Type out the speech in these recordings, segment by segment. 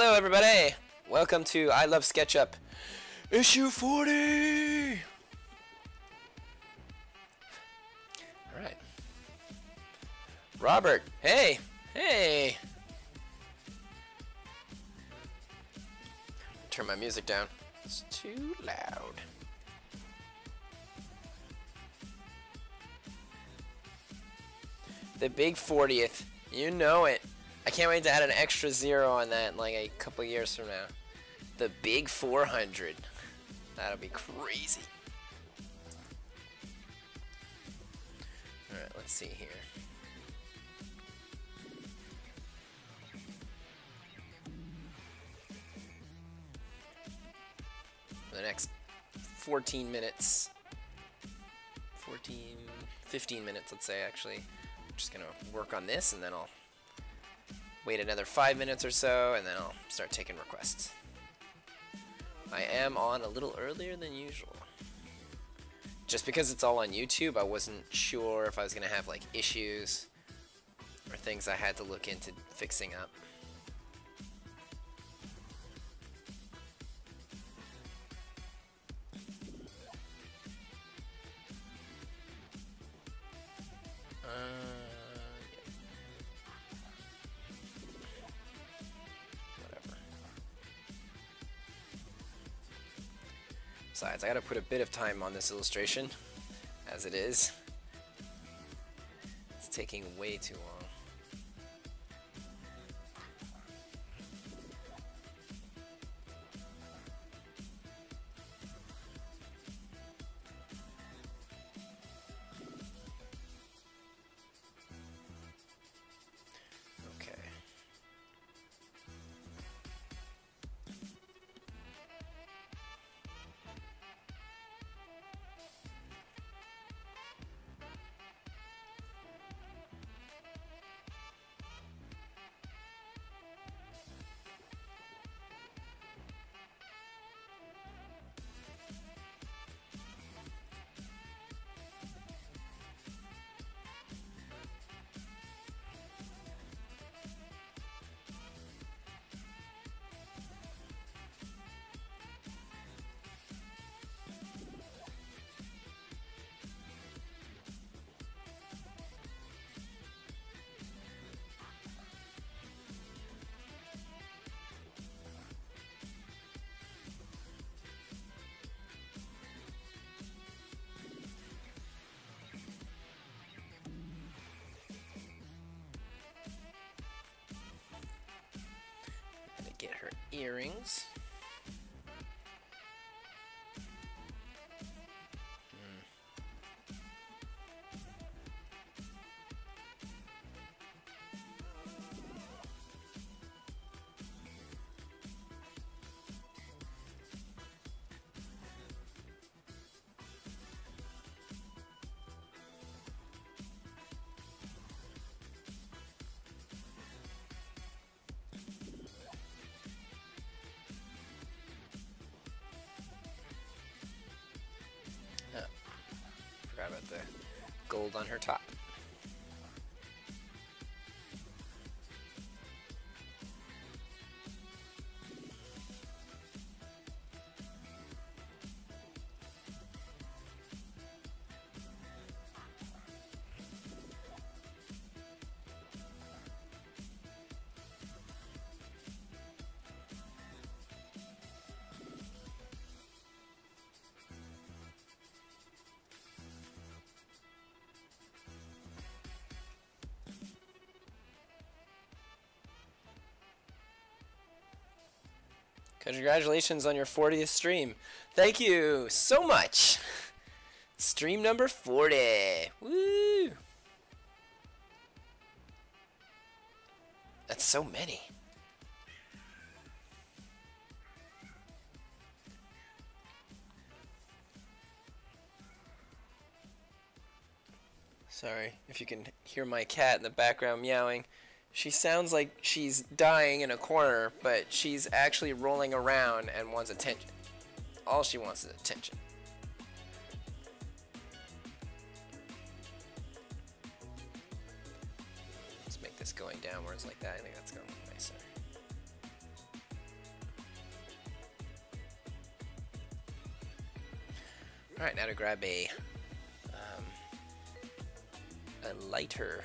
Hello everybody! Welcome to I Love Sketchup issue 40! Alright. Robert, hey! Hey! Turn my music down. It's too loud. The big 40th. You know it. I can't wait to add an extra 0 on that in like a couple years from now. The big 400. That'll be crazy. Alright, let's see here. For the next 14 minutes. 15 minutes, let's say, actually. I'm just going to work on this, and then I'll wait another 5 minutes or so, and then I'll start taking requests. I am on a little earlier than usual. Just because it's all on YouTube, I wasn't sure if I was going to have like issues or things I had to look into fixing up. Besides, I gotta put a bit of time on this illustration, as it is. It's taking way too long. Get her earrings. Forgot about the gold on her top. Congratulations on your 40th stream. Thank you so much. Stream number 40. Woo! That's so many. Sorry if you can hear my cat in the background meowing. She sounds like she's dying in a corner, but she's actually rolling around and wants attention. All she wants is attention. Let's make this going downwards like that. I think that's going to be nicer. Alright, now to grab a lighter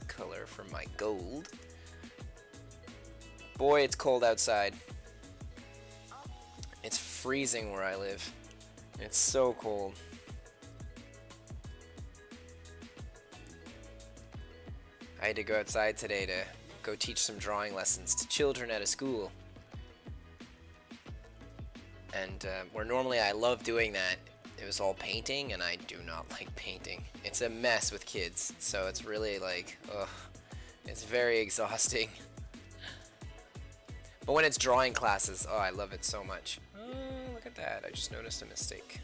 color for my gold. Boy, it's cold outside. It's freezing where I live. It's so cold. I had to go outside today to go teach some drawing lessons to children at a school. And where normally I love doing that, it was all painting, and I do not like painting. It's a mess with kids, so it's really like, ugh, it's very exhausting. But when it's drawing classes, oh, I love it so much. Oh, look at that, I just noticed a mistake.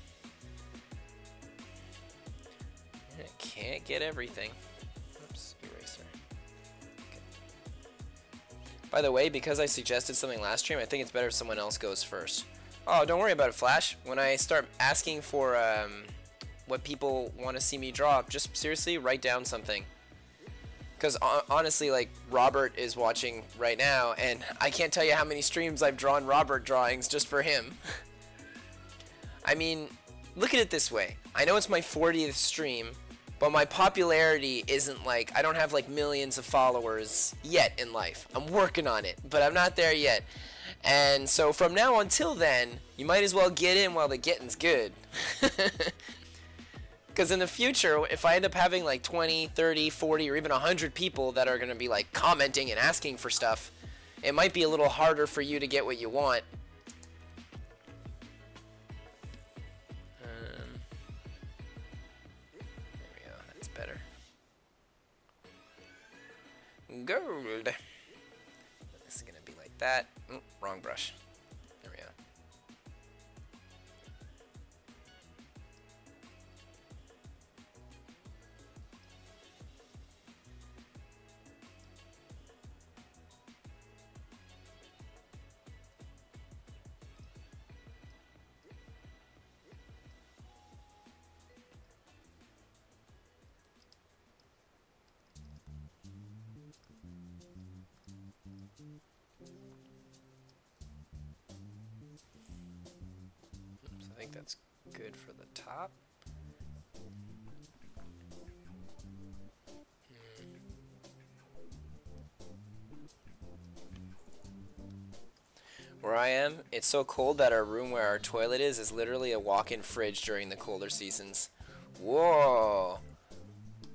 I can't get everything. Oops, eraser. Okay. By the way, because I suggested something last stream, I think it's better if someone else goes first. Oh, don't worry about it, Flash. When I start asking for what people want to see me draw, just seriously write down something. Because honestly, like, Robert is watching right now, and I can't tell you how many streams I've drawn Robert drawings just for him. I mean, look at it this way. I know it's my 40th stream, but my popularity isn't like, I don't have like millions of followers yet in life. I'm working on it, but I'm not there yet. And so from now until then, you might as well get in while the getting's good. Because in the future, if I end up having like 20, 30, 40, or even 100 people that are going to be like commenting and asking for stuff, it might be a little harder for you to get what you want. There we go, that's better. Gold. This is going to be like that. Ooh, wrong brush. There we go. I think that's good for the top. Where I am, it's so cold that our room where our toilet is literally a walk-in fridge during the colder seasons. Whoa!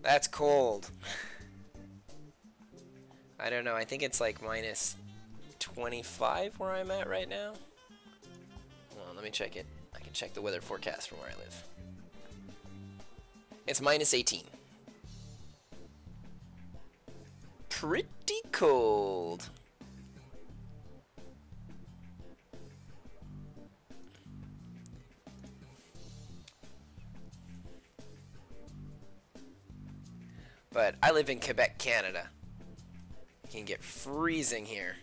That's cold. I don't know, I think it's like minus 25 where I'm at right now. Hold on, let me check it. I can check the weather forecast from where I live. It's minus 18. Pretty cold. But I live in Quebec, Canada. It can get freezing here.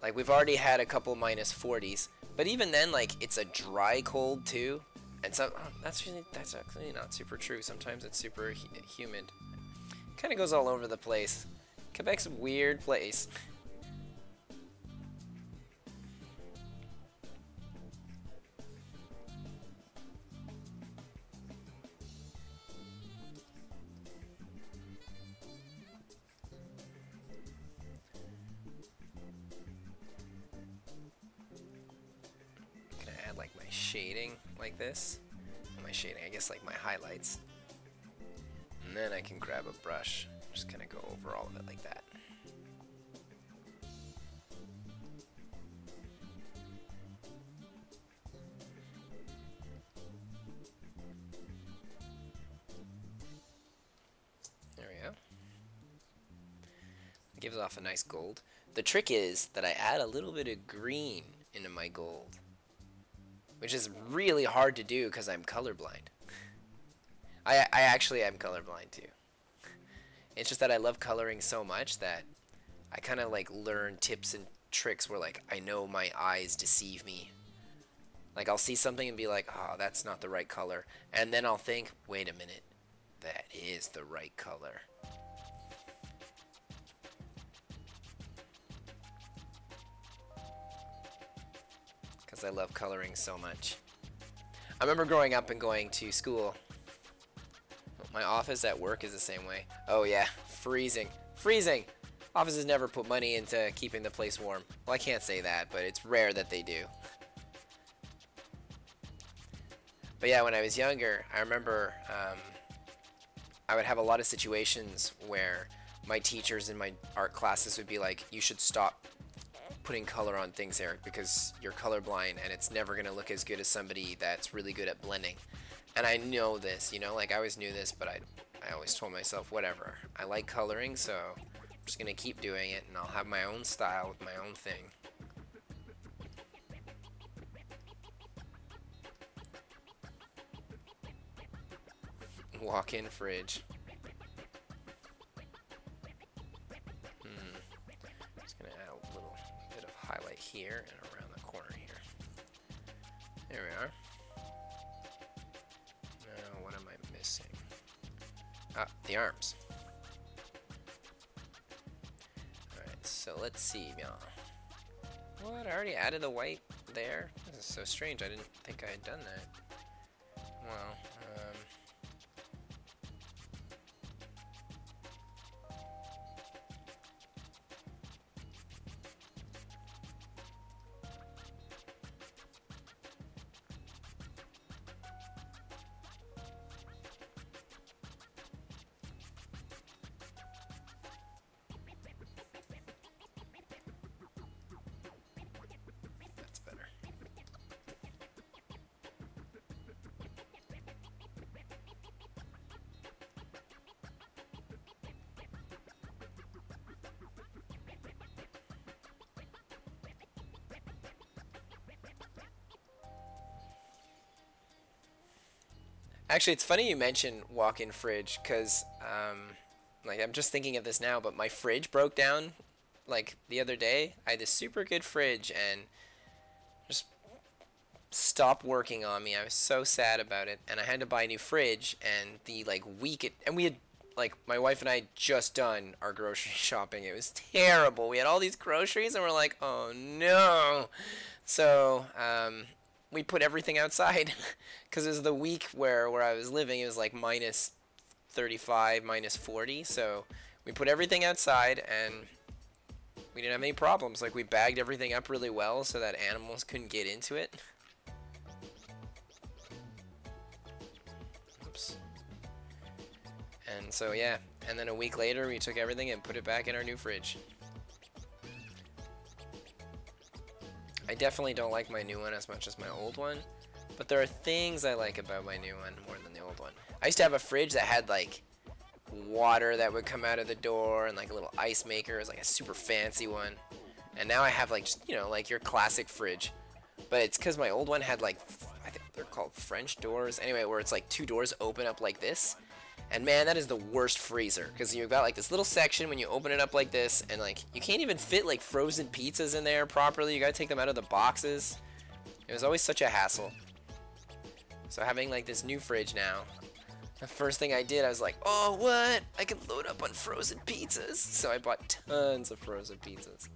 Like, we've already had a couple minus 40s. But even then, like, it's a dry cold too. And so that's actually not super true. Sometimes it's super humid. Kind of goes all over the place. Quebec's a weird place. Shading like this. My shading, I guess, like my highlights. And then I can grab a brush, just kind of go over all of it like that. There we go. It gives off a nice gold. The trick is that I add a little bit of green into my gold, which is really hard to do because I'm colorblind. I actually am colorblind too. It's just that I love coloring so much that I kind of like learn tips and tricks where like I know my eyes deceive me. Like I'll see something and be like, oh, that's not the right color. And then I'll think, wait a minute, that is the right color. Because I love coloring so much. I remember growing up and going to school. My office at work is the same way. Oh yeah, freezing. Freezing! Offices never put money into keeping the place warm. Well, I can't say that, but it's rare that they do. But yeah, when I was younger, I remember I would have a lot of situations where my teachers in my art classes would be like, you should stop putting color on things, Eric, because you're colorblind and it's never going to look as good as somebody that's really good at blending. And I know this, you know, like I always knew this, but I always told myself, whatever. I like coloring, so I'm just going to keep doing it, and I'll have my own style with my own thing. Walk-in fridge. Just going to add a little bit of highlight here and around the corner here. There we are. Now, what am I missing? Ah, the arms. Alright, so let's see now. What? I already added the white there? This is so strange. I didn't think I had done that. Well, that's better. Actually, it's funny you mention walk-in fridge, because like I'm just thinking of this now, but my fridge broke down like the other day. I had this super good fridge and just stopped working on me. I was so sad about it, and I had to buy a new fridge. And the like week it, and we had like my wife and I had just done our grocery shopping. It was terrible. We had all these groceries, and we're like, oh no. So we put everything outside because it was the week where I was living. It was like minus 35, minus 40. So we put everything outside, and we didn't have any problems. Like, we bagged everything up really well so that animals couldn't get into it. Oops. And so yeah, and then a week later we took everything and put it back in our new fridge. I definitely don't like my new one as much as my old one, but there are things I like about my new one more than the old one. I used to have a fridge that had like water that would come out of the door and like a little ice maker. It was like a super fancy one. And now I have like just, you know, like your classic fridge. But it's because my old one had like, I think they're called French doors. Anyway, where it's like two doors open up like this. And man, that is the worst freezer, because you've got like this little section when you open it up like this, and like you can't even fit like frozen pizzas in there properly. You gotta take them out of the boxes. It was always such a hassle. So having like this new fridge now, the first thing I did, I was like, oh what? I can load up on frozen pizzas. So I bought tons of frozen pizzas.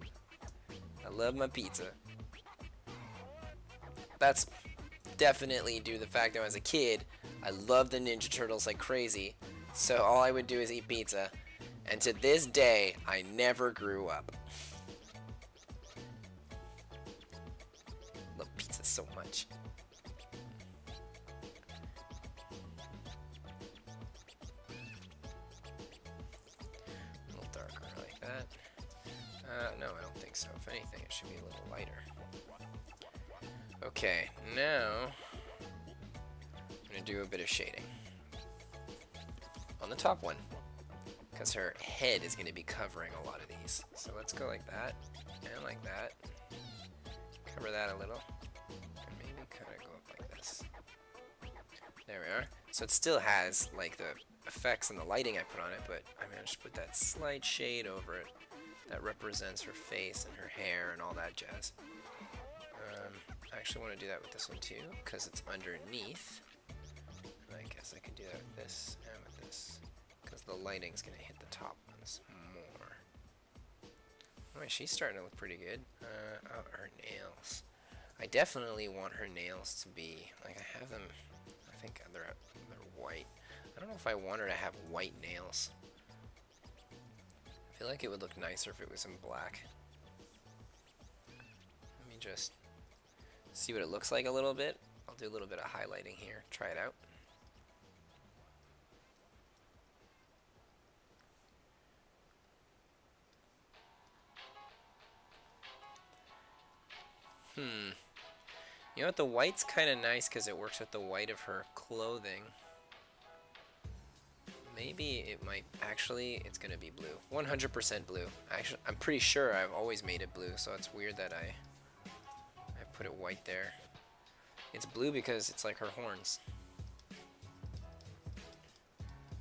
I love my pizza. That's definitely due to the fact that when I was a kid, I loved the Ninja Turtles like crazy, so all I would do is eat pizza, and to this day, I never grew up. Love pizza so much. A little darker like that. No, I don't think so. If anything, it should be a little lighter. Okay, now I'm going to do a bit of shading on the top one, because her head is going to be covering a lot of these. So let's go like that, and like that. Cover that a little, and maybe kind of go up like this. There we are. So it still has like the effects and the lighting I put on it, but I'm going to just put that slight shade over it that represents her face and her hair and all that jazz. I actually want to do that with this one too, because it's underneath. And I guess I could do that with this and with this, because the lighting's going to hit the top ones more. Oh, she's starting to look pretty good. Oh, her nails. I definitely want her nails to be, like, I have them, I think they're white. I don't know if I want her to have white nails. I feel like it would look nicer if it was in black. Let me just see what it looks like a little bit. I'll do a little bit of highlighting here, try it out. You know what, the white's kind of nice because it works with the white of her clothing. Maybe it might, actually, it's going to be blue. 100% blue. Actually, I'm pretty sure I've always made it blue, so it's weird that I put it white there. It's blue because it's like her horns.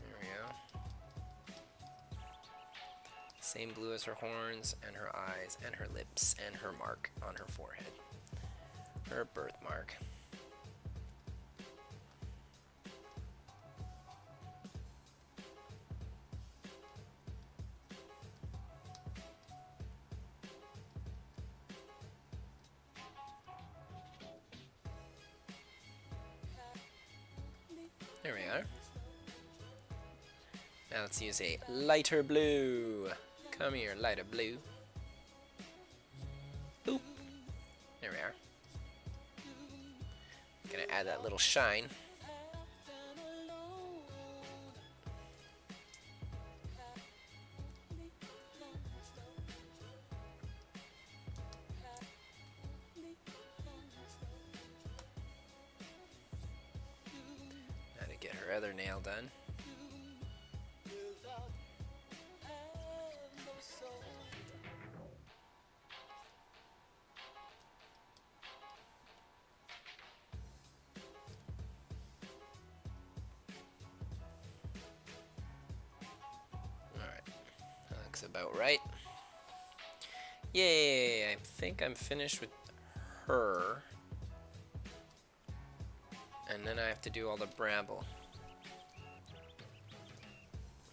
There we go. Same blue as her horns, and her eyes, and her lips, and her mark on her forehead. Her birthmark. There we are. Now let's use a lighter blue. Come here, lighter blue. Boop. There we are. Gonna add that little shine. Now to get her other nail done. About right. Yay! I think I'm finished with her. And then I have to do all the bramble.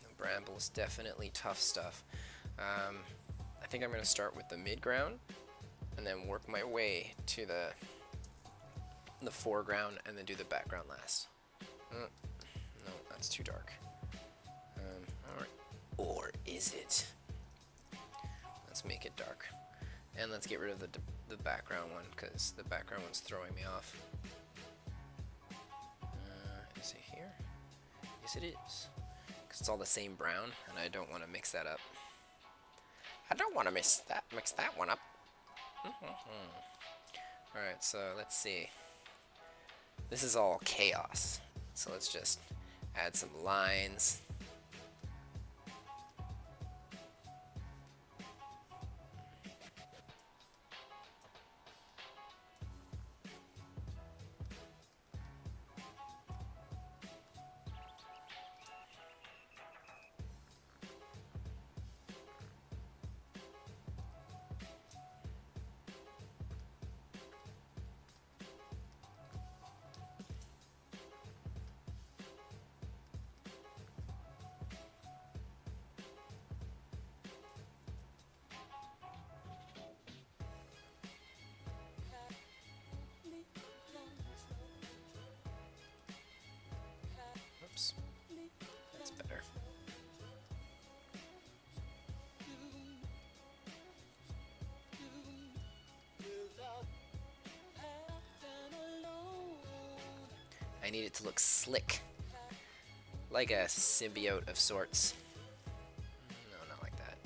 The bramble is definitely tough stuff. I think I'm going to start with the mid-ground and then work my way to the foreground and then do the background last. No, that's too dark. Alright. Or is it? Let's make it dark. And let's get rid of the background one, because the background one's throwing me off. Is it here? Yes, it is. Because it's all the same brown, and I don't want to mix that up. I don't want to mix that one up. Alright, so let's see. This is all chaos. So let's just add some lines. Oops, that's better. I need it to look slick, like a symbiote of sorts. No, not like that.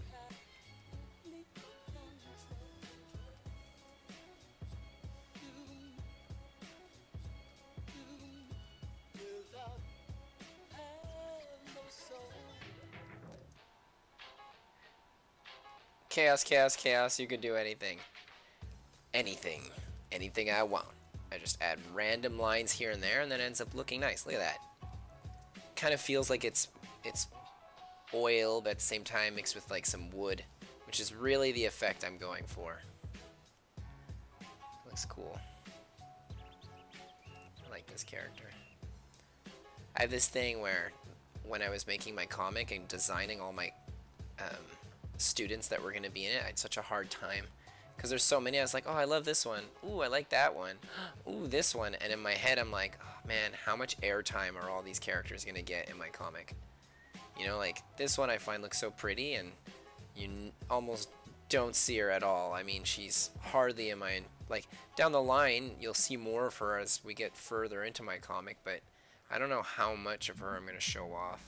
Chaos, chaos, chaos, you can do anything. Anything. Anything I want. I just add random lines here and there, and then it ends up looking nice. Look at that. Kind of feels like it's oil, but at the same time mixed with like some wood, which is really the effect I'm going for. Looks cool. I like this character. I have this thing where when I was making my comic and designing all my students that were going to be in it, I had such a hard time Because there's so many. I was like, oh, I love this one. Ooh, I like that one. Ooh, this one. And in my head, I'm like, oh, man, how much airtime are all these characters going to get in my comic? You know, like, this one I find looks so pretty, and you almost don't see her at all. I mean, she's hardly in my... Like, down the line, you'll see more of her as we get further into my comic, but I don't know how much of her I'm going to show off.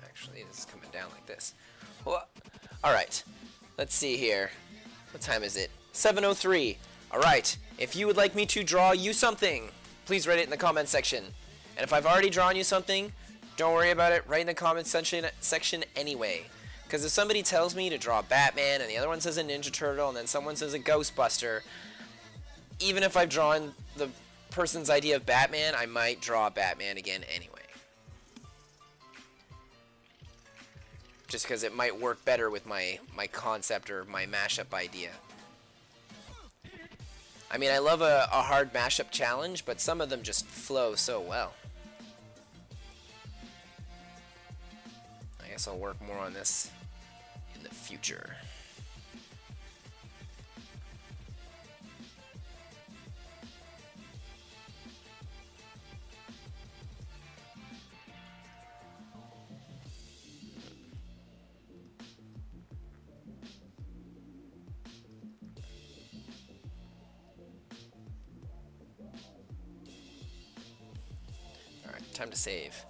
Actually, this is coming down like this. Alright, let's see here. What time is it? 7:03. Alright, if you would like me to draw you something, please write it in the comment section. And if I've already drawn you something, don't worry about it. Write in the comment section anyway. Because if somebody tells me to draw Batman, and the other one says a Ninja Turtle, and then someone says a Ghostbuster, even if I've drawn the person's idea of Batman, I might draw Batman again anyway. Just because it might work better with my concept or my mashup idea. I mean, I love a hard mashup challenge, but some of them just flow so well. I guess I'll work more on this in the future. Time to save.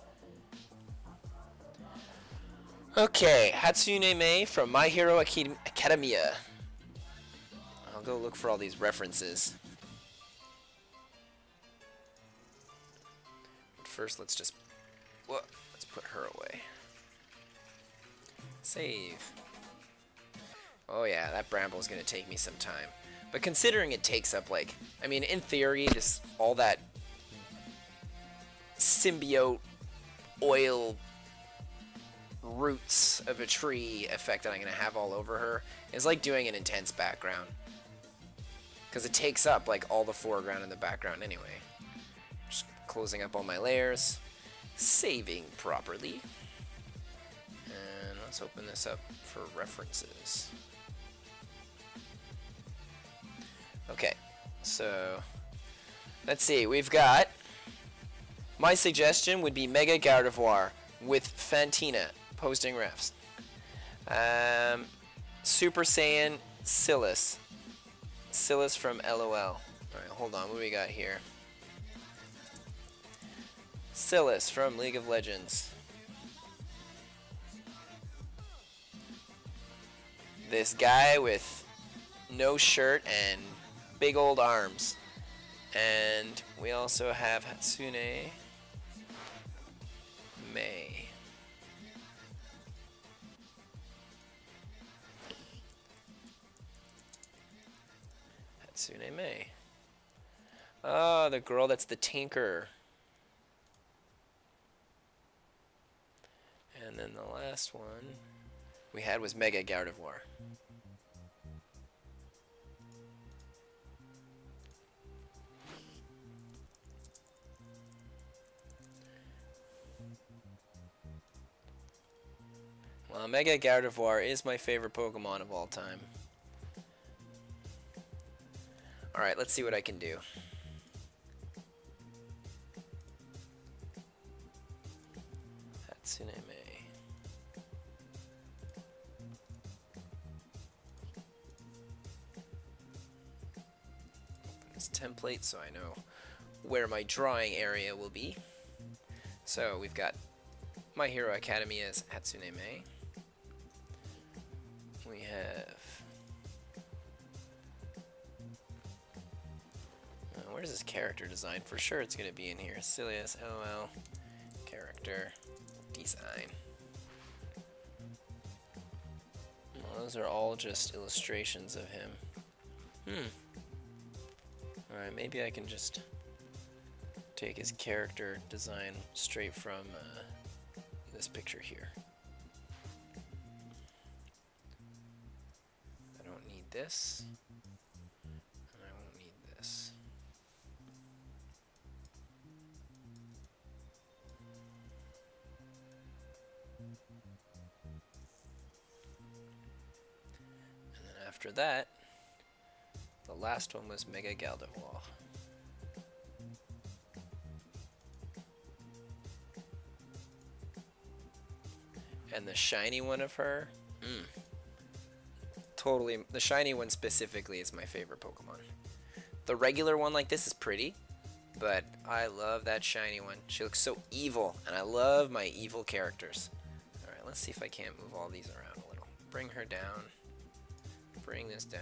Okay, Hatsune Mei from My Hero Academia. I'll go look for all these references. But first, let's put her away. Save. Oh yeah, that Bramble's gonna take me some time. But considering it takes up, like, I mean, in theory, just all that symbiote oil roots of a tree effect that I'm going to have all over her is like doing an intense background. Because it takes up like all the foreground and the background anyway. Just closing up all my layers. Saving properly. And let's open this up for references. Okay, so let's see, we've got... My suggestion would be Mega Gardevoir with Fantina posting refs. Super Saiyan Silas. Silas from LOL. Alright, hold on, what do we got here? Silas from League of Legends. This guy with no shirt and big old arms. And we also have Hatsune Mei. Hatsune Mei. Oh, the girl that's the tinker. And then the last one we had was Mega Gardevoir. Well, Mega Gardevoir is my favorite Pokemon of all time. Alright, let's see what I can do. Hatsune Mei. Open this template so I know where my drawing area will be. So we've got My Hero Academia's Hatsune Mei. We have... where's this character design? For sure it's going to be in here. Silas, LOL, character design. Well, those are all just illustrations of him. Alright, maybe I can just take his character design straight from this picture here. this. And I won't need this. And then after that, the last one was Mega Gardevoir. And the shiny one of her, totally, the shiny one specifically is my favorite Pokemon. The regular one like this is pretty, but I love that shiny one. She looks so evil, and I love my evil characters. Alright, let's see if I can't move all these around a little. Bring her down. Bring this down.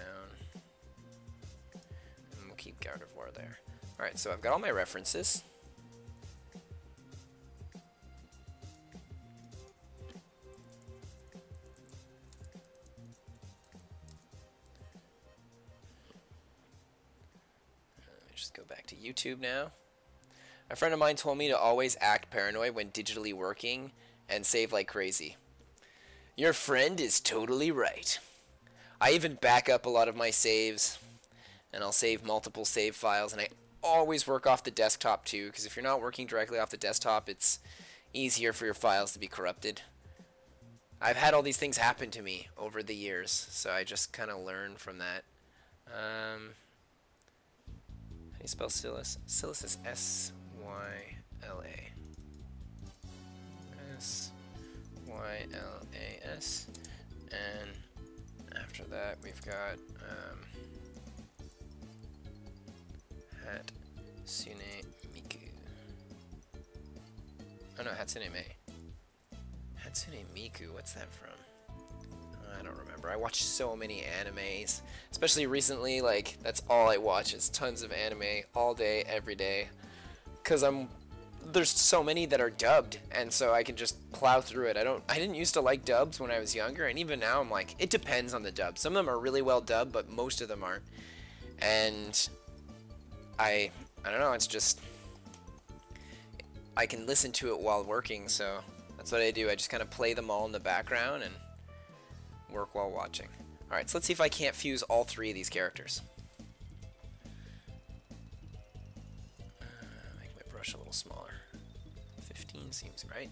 And we'll keep Gardevoir there. Alright, so I've got all my references. Just go back to YouTube now. A friend of mine told me to always act paranoid when digitally working and save like crazy. Your friend is totally right. I even back up a lot of my saves, and I'll save multiple save files, and I always work off the desktop too, because if you're not working directly off the desktop, it's easier for your files to be corrupted. I've had all these things happen to me over the years, so I just kind of learn from that. How do you spell Silas? Silas is S-Y-L-A. S-Y-L-A-S. And after that, we've got Hatsune Miku. Oh no, Hatsune Mei. Hatsune Miku, what's that from? I don't remember. I watch so many animes, especially recently. Like, that's all I watch is tons of anime all day, every day, because there's so many that are dubbed, and so I can just plow through it. I didn't used to like dubs when I was younger, and even now I'm like, it depends on the dub. Some of them are really well dubbed, but most of them aren't. And I don't know, it's just, I can listen to it while working, so that's what I do. I just kind of play them all in the background and work while watching. Alright, so let's see if I can't fuse all three of these characters. Make my brush a little smaller. 15 seems right.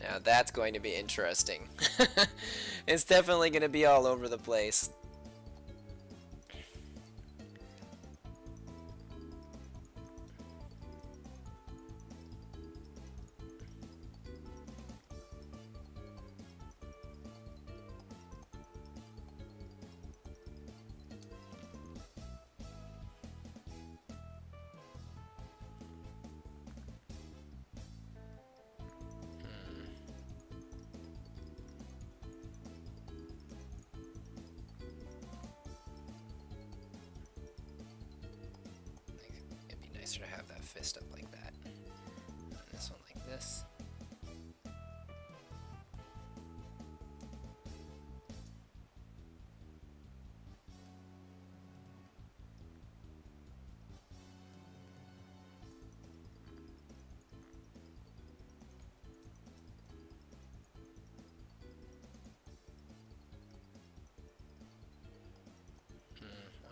Now that's going to be interesting. It's definitely going to be all over the place. To have that fist up like that, and this one like this. I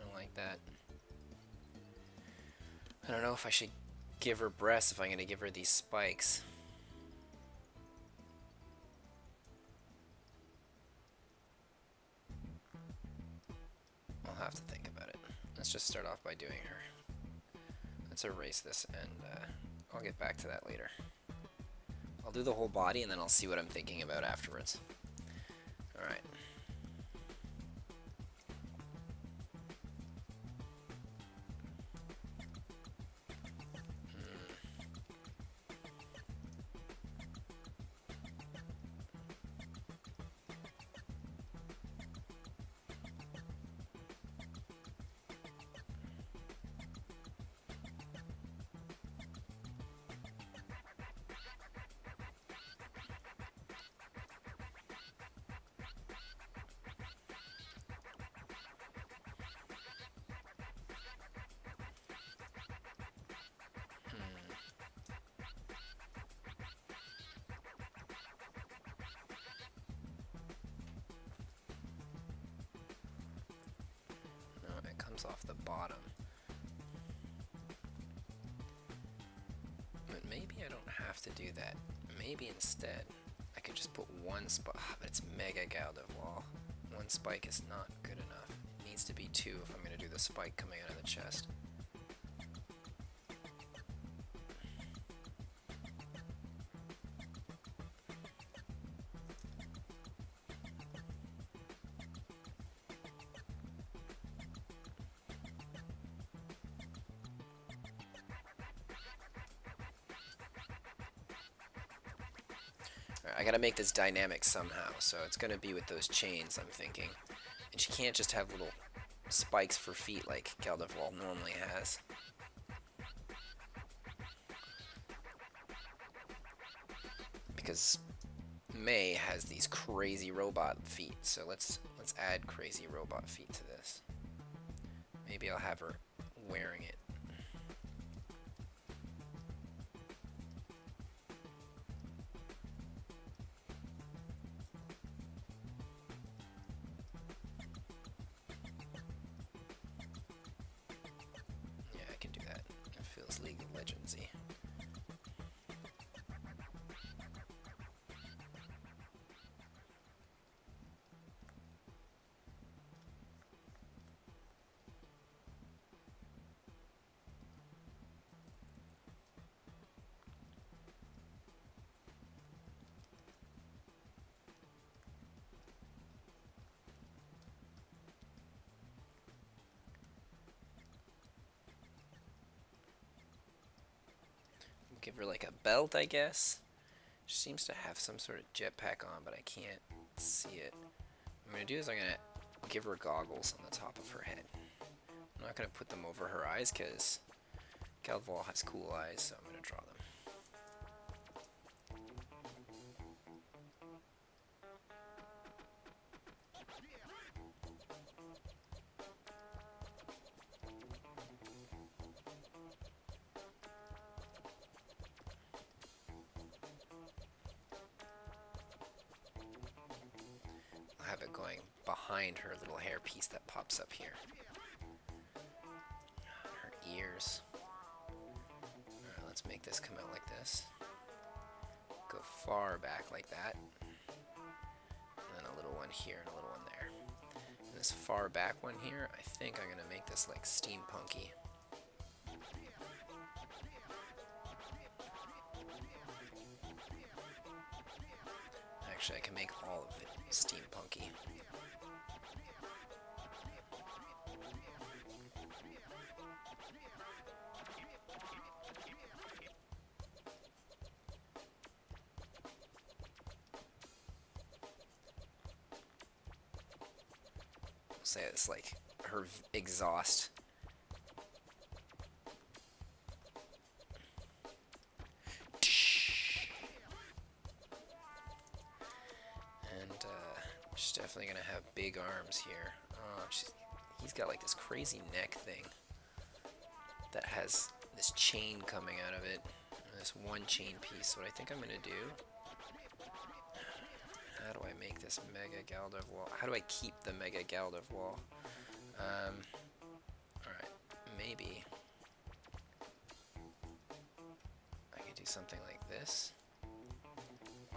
don't like that. I don't know if I should give her breasts if I'm going to give her these spikes. I'll have to think about it. Let's just start off by doing her. Let's erase this, and I'll get back to that later. I'll do the whole body, and then I'll see what I'm thinking about afterwards. Alright. comes off the bottom. But maybe I don't have to do that. Maybe instead I could just put one spike. But it's mega Gardevoir. One spike is not good enough. It needs to be two if I'm going to do the spike coming out of the chest. I gotta make this dynamic somehow, so it's gonna be with those chains, I'm thinking. And she can't just have little spikes for feet like Gardevoir normally has. Because May has these crazy robot feet, so let's add crazy robot feet to this. Maybe I'll have her wearing it. Legendsy. Give her like a belt, I guess. She seems to have some sort of jetpack on, but I can't see it. What I'm going to do is I'm going to give her goggles on the top of her head. I'm not going to put them over her eyes because Gardevoir has cool eyes, so I'm going to draw them. Have it going behind her little hair piece that pops up here. Her ears. Alright, let's make this come out like this. Go far back like that. And then a little one here and a little one there. And this far back one here, I think I'm going to make this like steampunky. Actually, I can make all of it steampunky. I'll say it's like her exhaust. She's definitely gonna have big arms here. Oh, he's got like this crazy neck thing that has this chain coming out of it. This one chain piece. What I think I'm gonna do. How do I make this Mega Gardevoir? How do I keep the Mega Gardevoir? Alright, maybe I could do something like this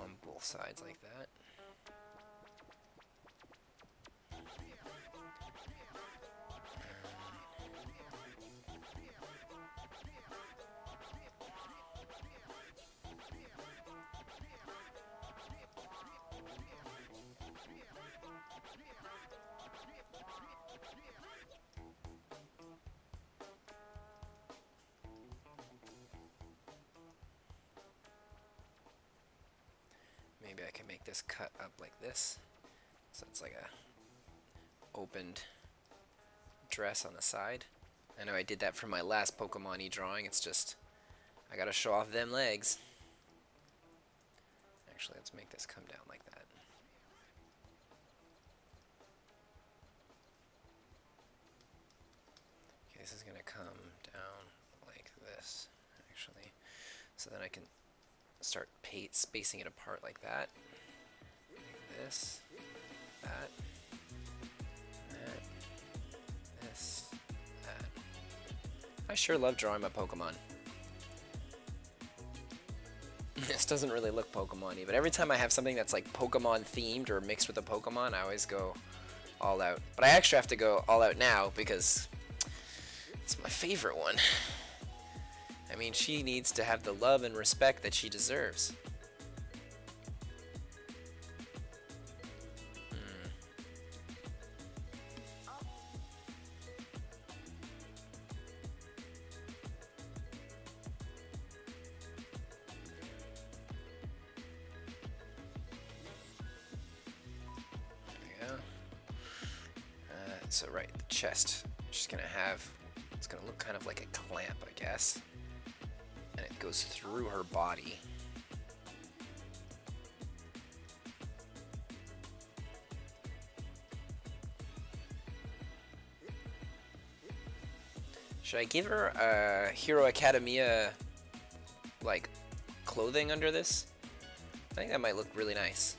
on both sides like that. Maybe I can make this cut up like this, so it's like a opened dress on the side. I know I did that for my last Pokemon-y drawing, it's just, I gotta show off them legs. Actually, let's make this come down like that. Okay, this is gonna come down like this, actually. So then I can start spacing it apart like that. Like this, that, this, I sure love drawing my Pokemon. This doesn't really look Pokemon-y, but every time I have something that's like Pokemon themed or mixed with a Pokemon, I always go all out. But I actually have to go all out now because it's my favorite one. I mean, she needs to have the love and respect that she deserves. So right, the chest, just gonna have, it's gonna look kind of like a clamp, I guess. And it goes through her body. Should I give her a Hero Academia, like, clothing under this? I think that might look really nice.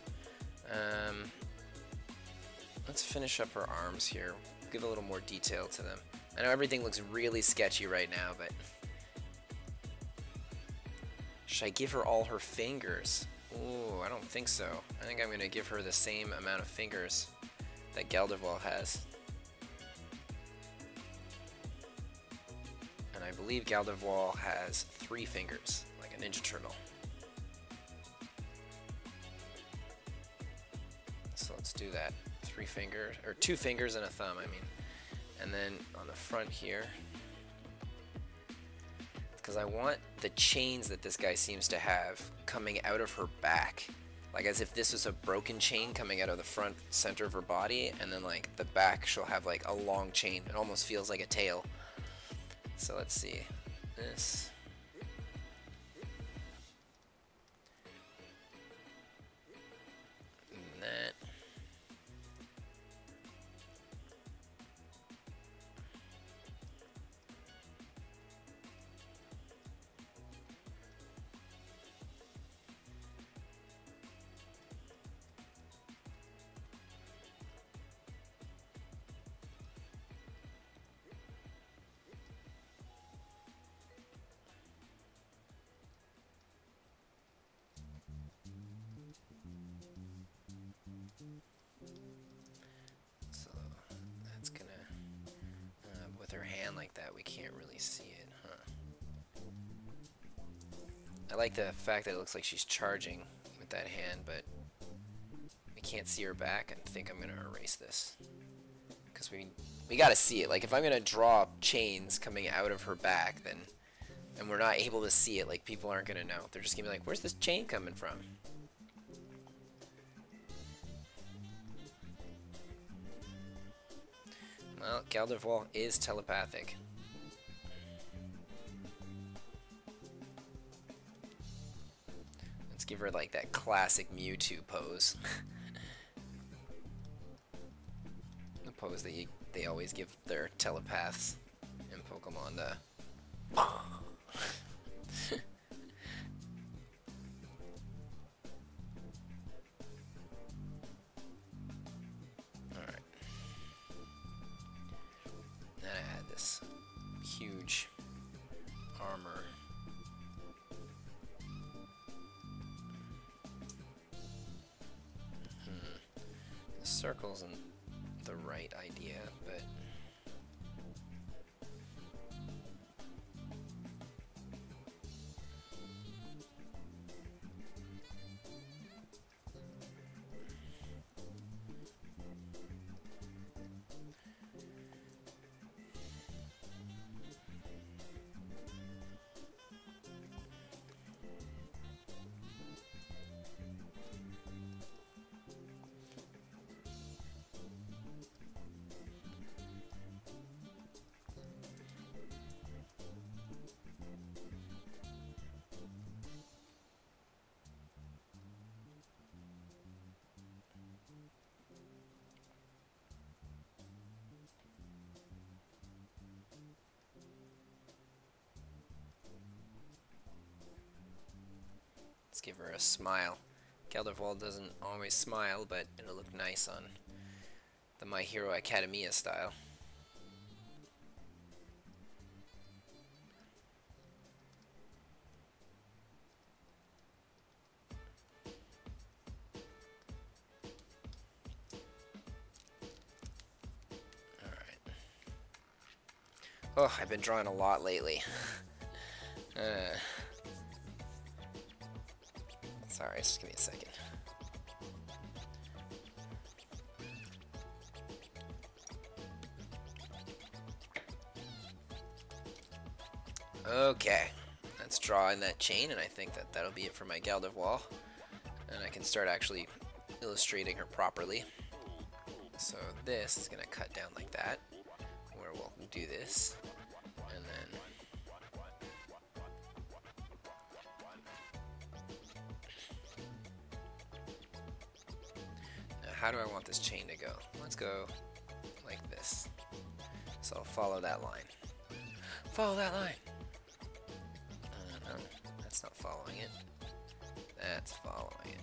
Let's finish up her arms here. Give a little more detail to them. I know everything looks really sketchy right now, but... Should I give her all her fingers? Ooh, I don't think so. I think I'm going to give her the same amount of fingers that Galderval has. And I believe Galderval has 3 fingers, like a Ninja Turtle. So let's do that. 3 fingers, or 2 fingers and a thumb, I mean. And then on the front here, because I want the chains that this guy seems to have coming out of her back. Like as if this was a broken chain coming out of the front center of her body, and then like the back she'll have like a long chain. It almost feels like a tail. So let's see. This. And that. So that's gonna, with her hand like that, we can't really see it, huh? I like the fact that it looks like she's charging with that hand, but we can't see her back. I think I'm gonna erase this because we gotta see it. Like if I'm gonna draw chains coming out of her back, then and we're not able to see it, like people aren't gonna know. They're just gonna be like, "Where's this chain coming from?" Well, Galderval is telepathic. Let's give her like that classic Mewtwo pose. The pose that they always give their telepaths in Pokemon. Huge armor. The circle isn't the right idea, but let's give her a smile. Galderval doesn't always smile, but it'll look nice on the My Hero Academia style. Oh, I've been drawing a lot lately. uh, sorry, just give me a second. Okay, let's draw in that chain, and I think that that'll be it for my Gardevoir. And I can start actually illustrating her properly. So this is going to cut down like that, where we'll do this, and then now how do I want this chain to go? Let's go like this. So I'll follow that line. Follow that line! No, that's not following it. That's following it.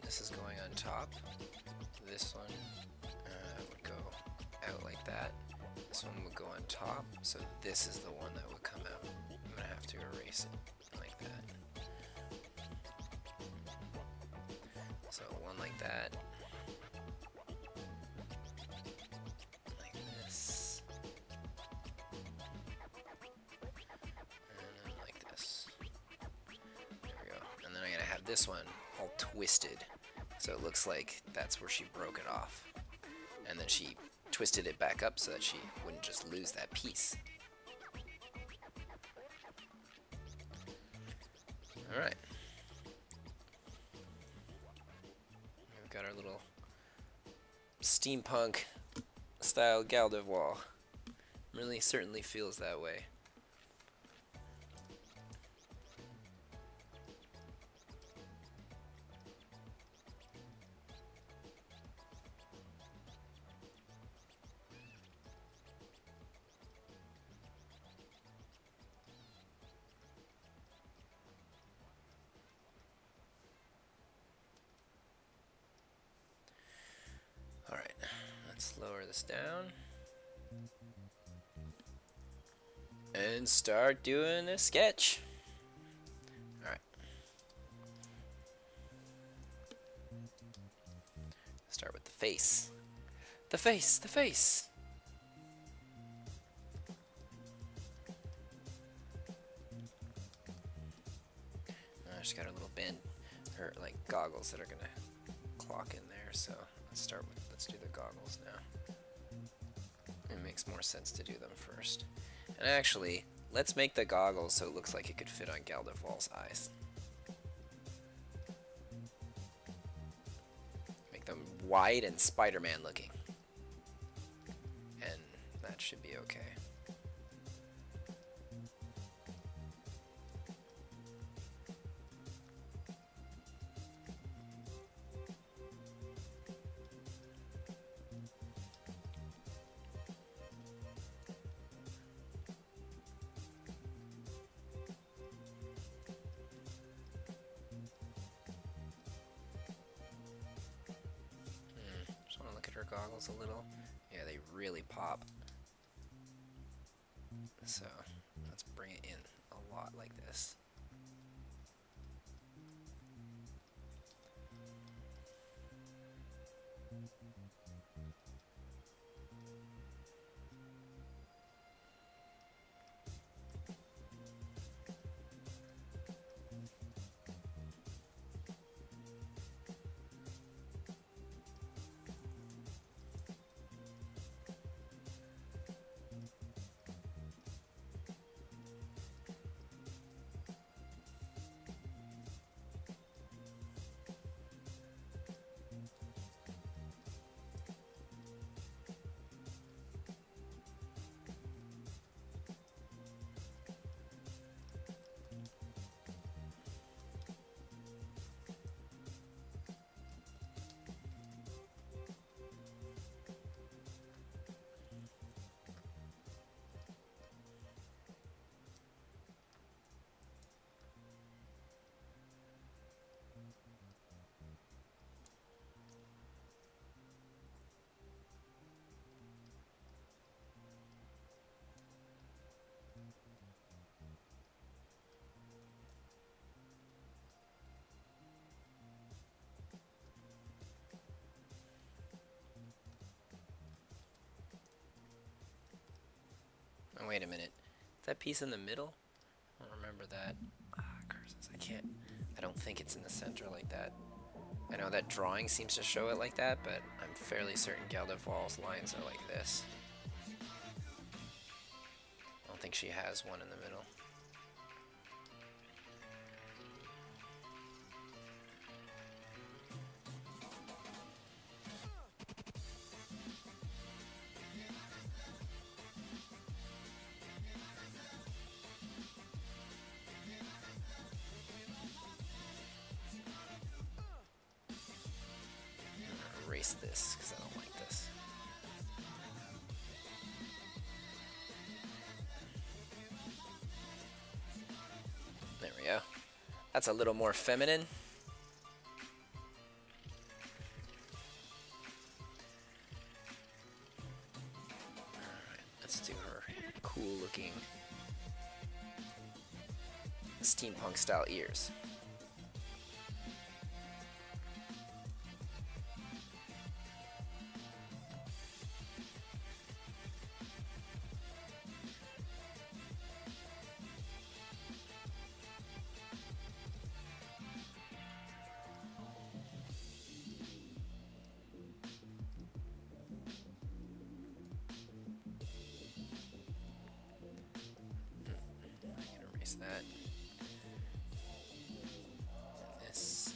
This is going on top. This one would go out like that. This one would go on top. So this is the one that would come out. I'm gonna have to erase it like that. So one like that. Like this. And then like this. There we go. And then I'm gonna have this one all twisted. So it looks like that's where she broke it off. And then she twisted it back up so that she wouldn't just lose that piece. Alright. We've got our little steampunk style Gardevoir. Really certainly feels that way. Alright, let's lower this down and start doing a sketch. Alright. Start with the face. The face, the face! I just got a little bend, her like goggles that are gonna clock in there, so let's do the goggles now. It makes more sense to do them first. And actually, let's make the goggles so it looks like it could fit on Gardevoir's eyes. Make them wide and Spider-Man looking. And that should be okay. Her goggles a little. Yeah, they really pop. So let's bring it in a lot like this. wait a minute. Is that piece in the middle? I don't remember that. Curses, I can't. I don't think it's in the center like that. I know that drawing seems to show it like that, but I'm fairly certain Gelderval's lines are like this. I don't think she has one in the middle. Erase this because I don't like this. There we go. That's a little more feminine. Alright, let's do her cool looking steampunk style ears. That. This.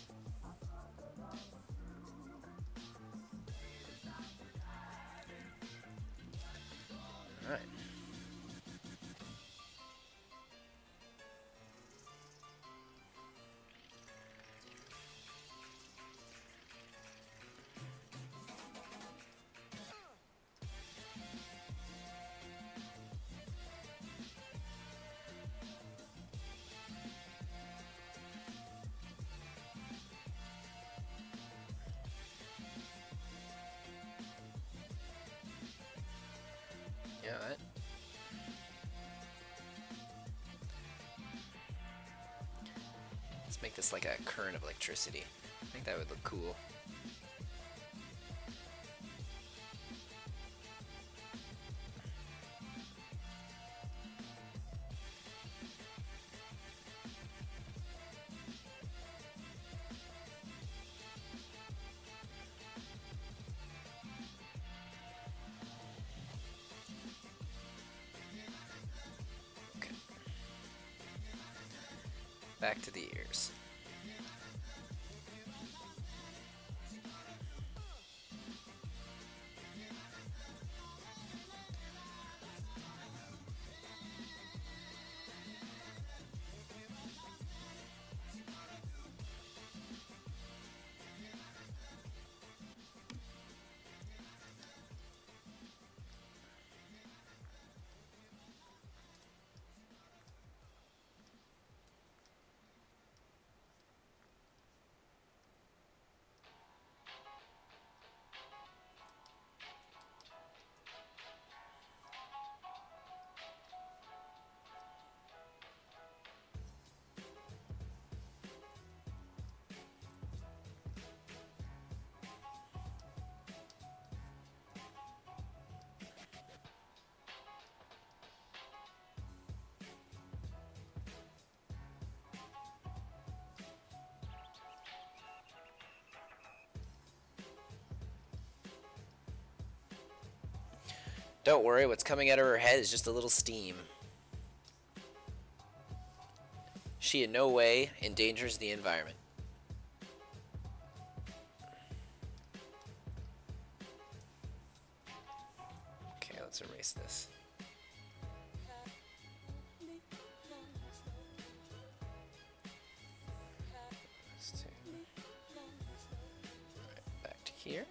All right. Yeah, that. Let's make this like a current of electricity. I think that would look cool. Back to the ears. Don't worry, what's coming out of her head is just a little steam. She in no way endangers the environment. Okay, let's erase this. Alright, back to here.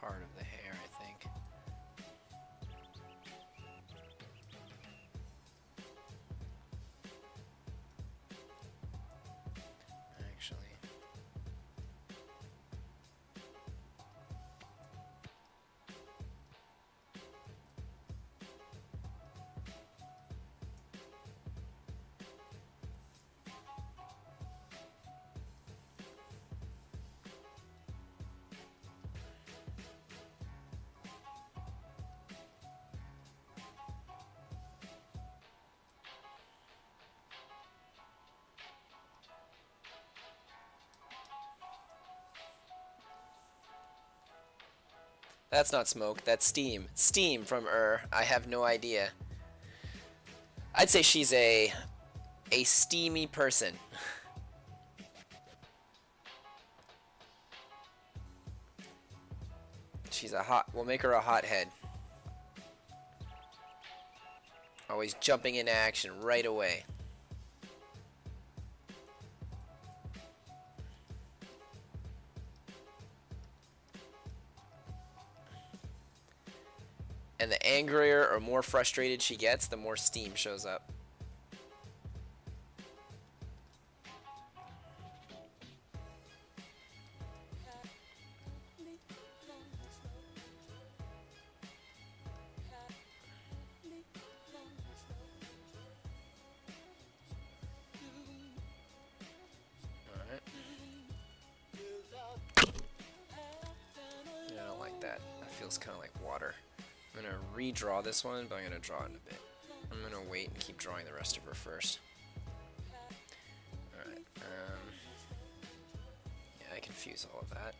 part of the hair, I think. Actually. That's not smoke, that's steam. Steam from I have no idea. I'd say she's a steamy person. She's a hot, we'll make her a hothead. Always jumping into action right away. And the angrier or more frustrated she gets, the more steam shows up. Alright. Yeah, I don't like that. That feels kind of like water. I'm going to redraw this one, but I'm going to draw it in a bit. I'm going to wait and keep drawing the rest of her first. Alright, yeah, I confuse all of that.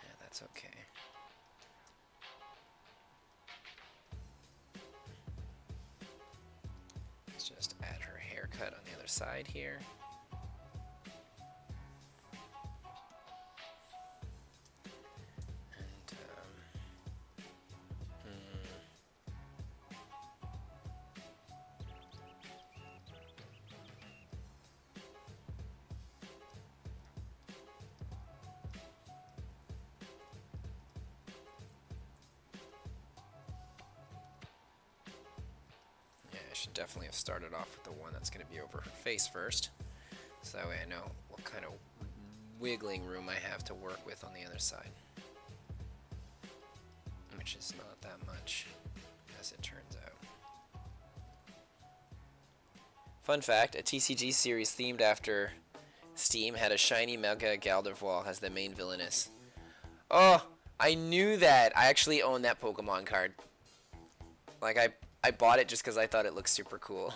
Yeah, that's okay. Let's just add her haircut on the other side here. I should definitely have started off with the one that's going to be over her face first, so that way I know what kind of wiggling room I have to work with on the other side, which is not that much, as it turns out. Fun fact, a TCG series themed after Steam had a shiny Mega Galdervoil as the main villainess. Oh, I knew that! I actually own that Pokemon card. Like, I bought it just because I thought it looked super cool.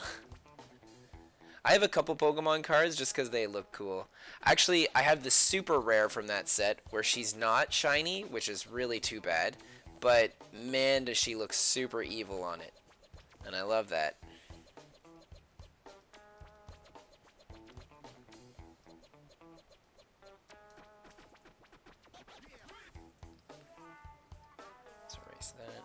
I have a couple Pokemon cards just because they look cool. Actually, I have the super rare from that set where she's not shiny, which is really too bad. But man, does she look super evil on it. And I love that. Let's erase that.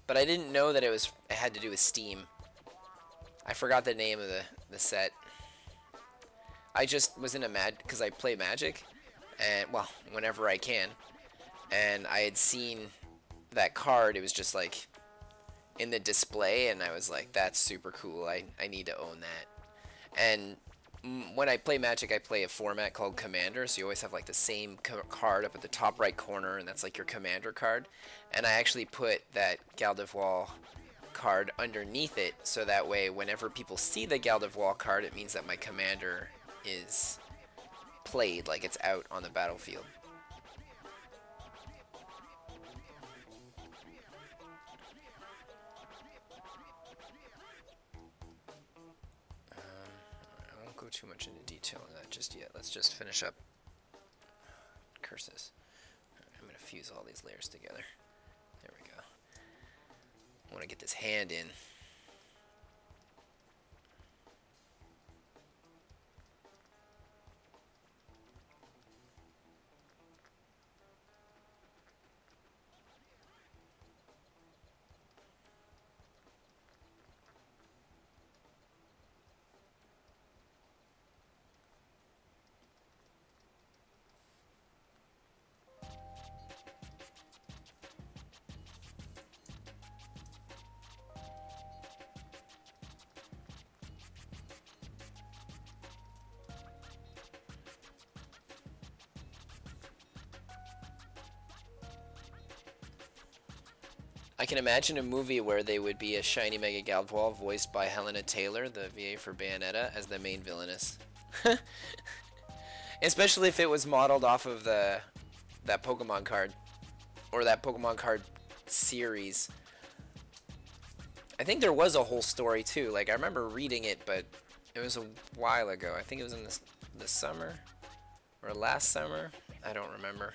But I didn't know that it had to do with Steam. I forgot the name of the set. I just was in a because I play Magic, and well, whenever I can, and I had seen that card. It was just like in the display, and I was like, that's super cool. I need to own that. And when I play Magic, I play a format called Commander, so you always have like the same card up at the top right corner, and that's like your Commander card. And I actually put that Gardevoir card underneath it, so that way whenever people see the Gardevoir card, it means that my Commander is played, like it's out on the battlefield. I won't go too much into detail on that just yet. Let's just finish up curses. I'm going to fuse all these layers together. There we go. I want to get this hand in. I can imagine a movie where they would be a shiny Mega Gardevoir voiced by Helena Taylor, the VA for Bayonetta, as the main villainess. Especially if it was modeled off of that Pokemon card, or that Pokemon card series. I think there was a whole story too. Like I remember reading it, but it was a while ago. I think it was in the summer or last summer. I don't remember.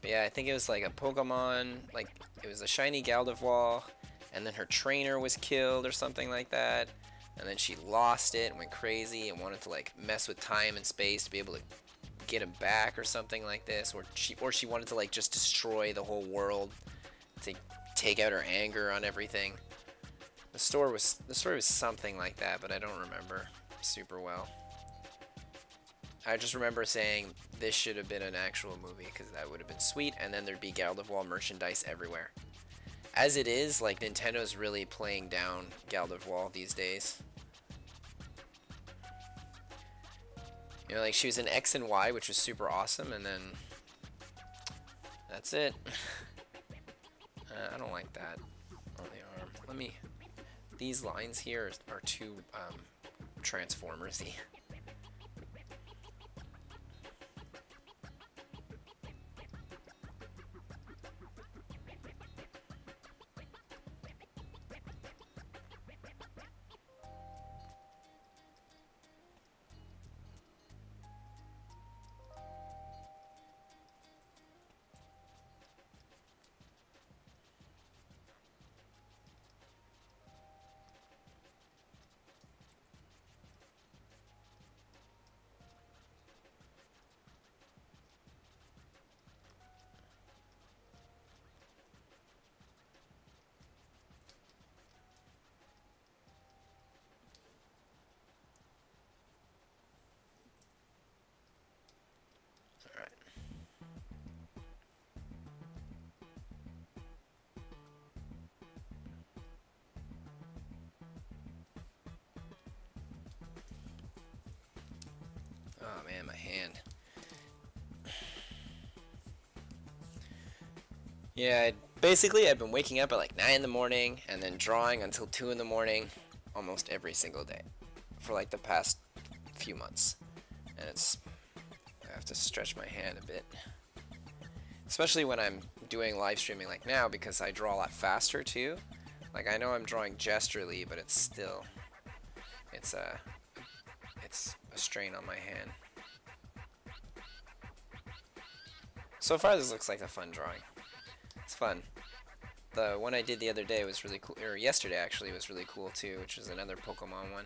Yeah, I think it was like a Pokemon, like it was a shiny Gardevoir, and then her trainer was killed or something like that, and then she lost it and went crazy and wanted to like mess with time and space to be able to get him back or something like this, or she wanted to like just destroy the whole world to take out her anger on everything. The story was something like that, but I don't remember super well. I just remember saying this should have been an actual movie because that would have been sweet, and then there'd be Gardevoir merchandise everywhere. As it is, like Nintendo's really playing down Gardevoir these days. You know, like she was in X and Y, which was super awesome, and then that's it. I don't like that on the arm. These lines here are too Transformers-y. Oh man, my hand. Yeah, basically I've been waking up at like 9 in the morning and then drawing until 2 in the morning almost every single day for like the past few months. And I have to stretch my hand a bit. Especially when I'm doing live streaming like now because I draw a lot faster too. Like I know I'm drawing gesturally, but it's still, it's a strain on my hand. So far this looks like a fun drawing. It's fun. The one I did the other day was really cool, or yesterday actually was really cool too, which is another Pokemon one.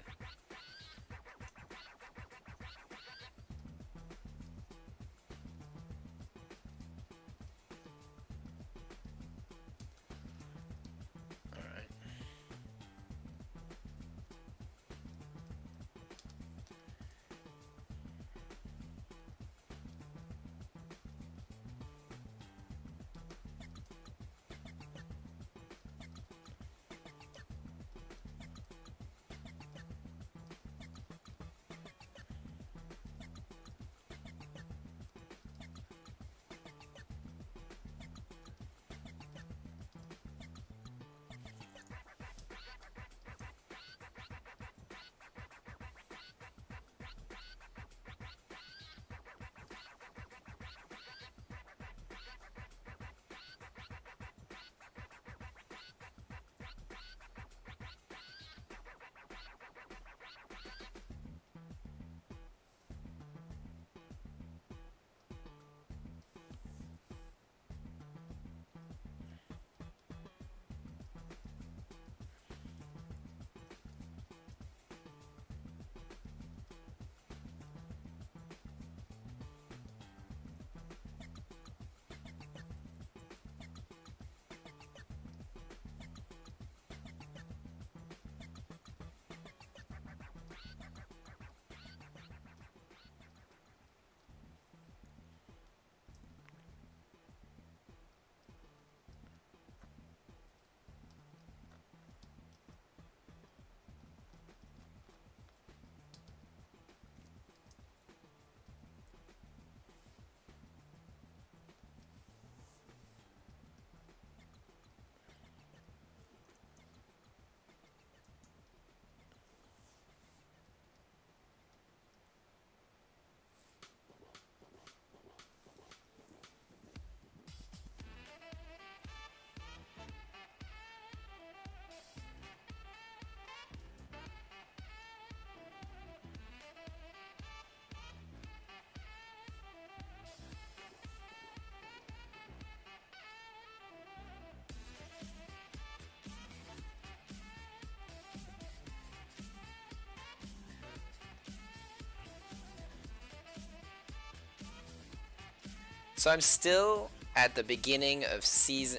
So I'm still at the beginning of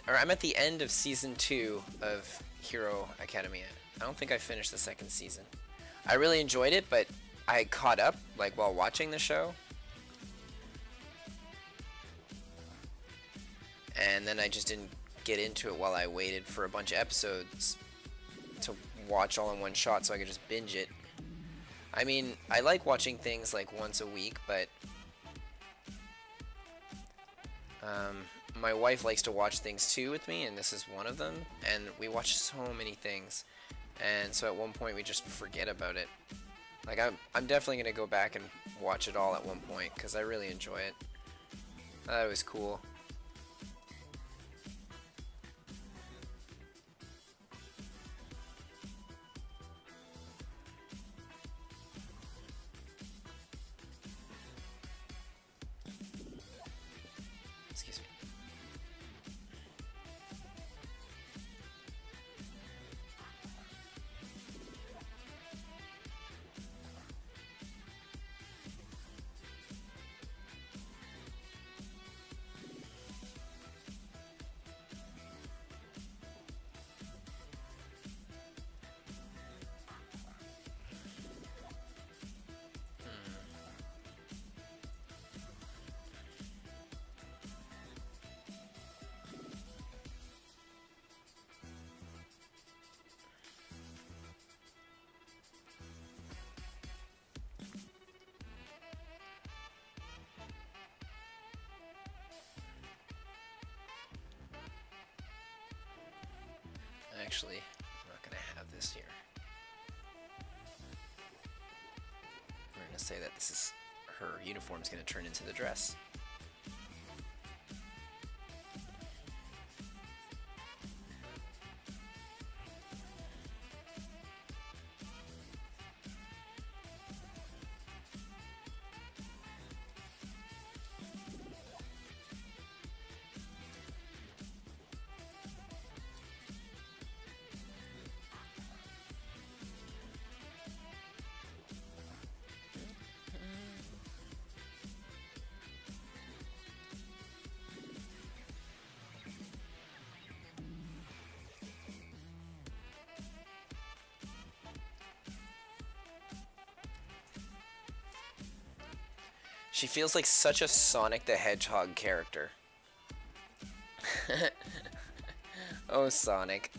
I'm at the end of season 2 of Hero Academia. I don't think I finished the second season. I really enjoyed it, but I caught up like while watching the show. And then I just didn't get into it while I waited for a bunch of episodes to watch all in one shot so I could just binge it. I mean, I like watching things like once a week, but my wife likes to watch things too with me, and this is one of them, and we watch so many things, and so at one point we just forget about it. Like, I'm definitely going to go back and watch it all at one point, because I really enjoy it. That was cool. Excuse me. Actually, I'm not going to have this here. We're going to say that this is her uniform is going to turn into the dress. She feels like such a Sonic the Hedgehog character. Oh, Sonic.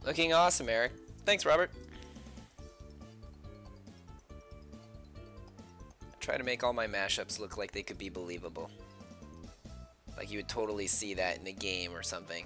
Looking awesome, Eric. Thanks, Robert. Try to make all my mashups look like they could be believable. Like you would totally see that in a game or something.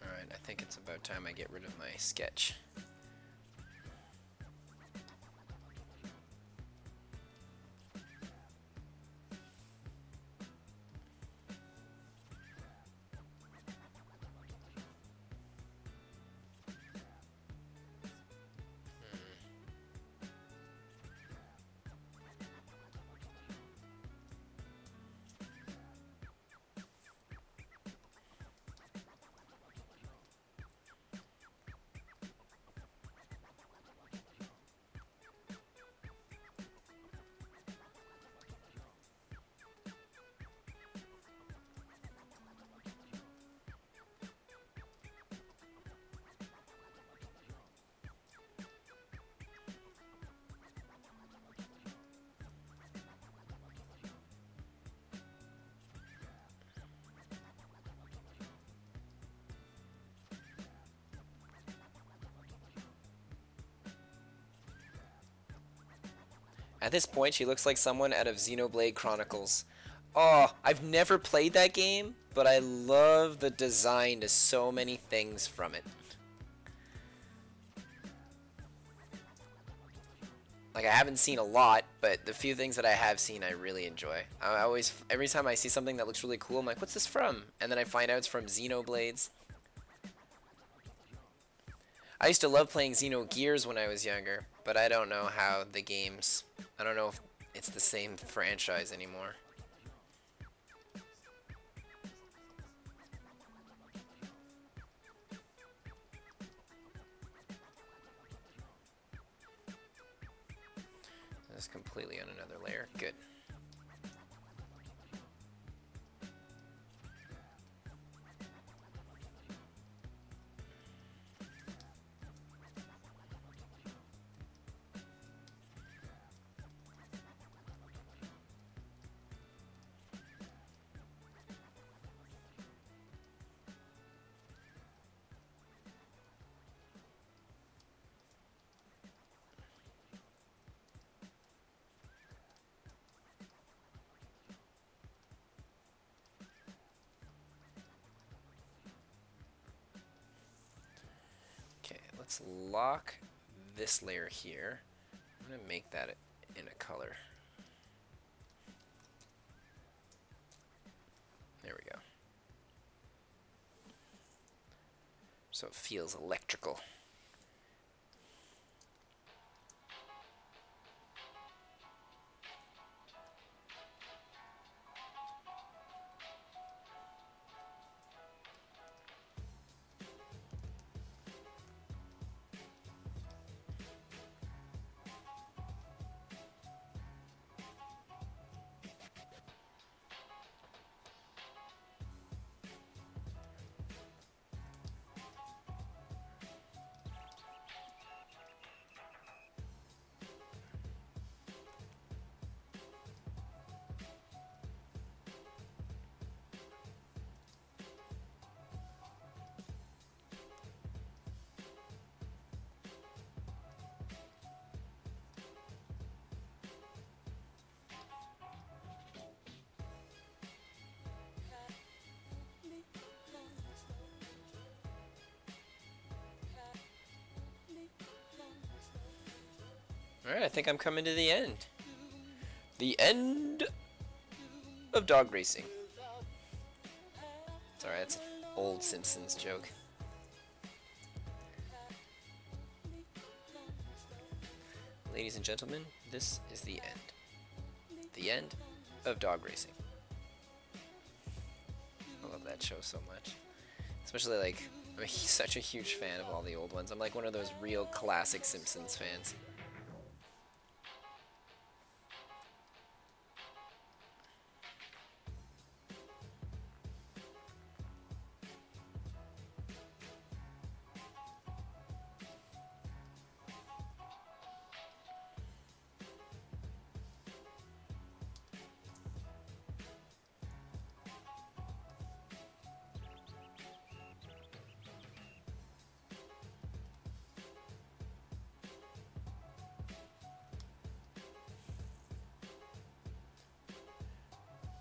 Alright, I think it's about time I get rid of my sketch. At this point, she looks like someone out of Xenoblade Chronicles. Oh, I've never played that game, but I love the design to so many things from it. Like, I haven't seen a lot, but the few things that I have seen, I really enjoy. I always, every time I see something that looks really cool, I'm like, what's this from? And then I find out it's from Xenoblades. I used to love playing Xenogears when I was younger, but I don't know how the games... I don't know if it's the same franchise anymore. That's completely on another layer. Good. Let's lock this layer here. I'm going to make that in a color. There we go. So it feels electrical. Alright, I think I'm coming to the end. The end of dog racing. Sorry, that's an old Simpsons joke. Ladies and gentlemen, this is the end. The end of dog racing. I love that show so much. Especially, like, I'm such a huge fan of all the old ones. I'm like one of those real classic Simpsons fans.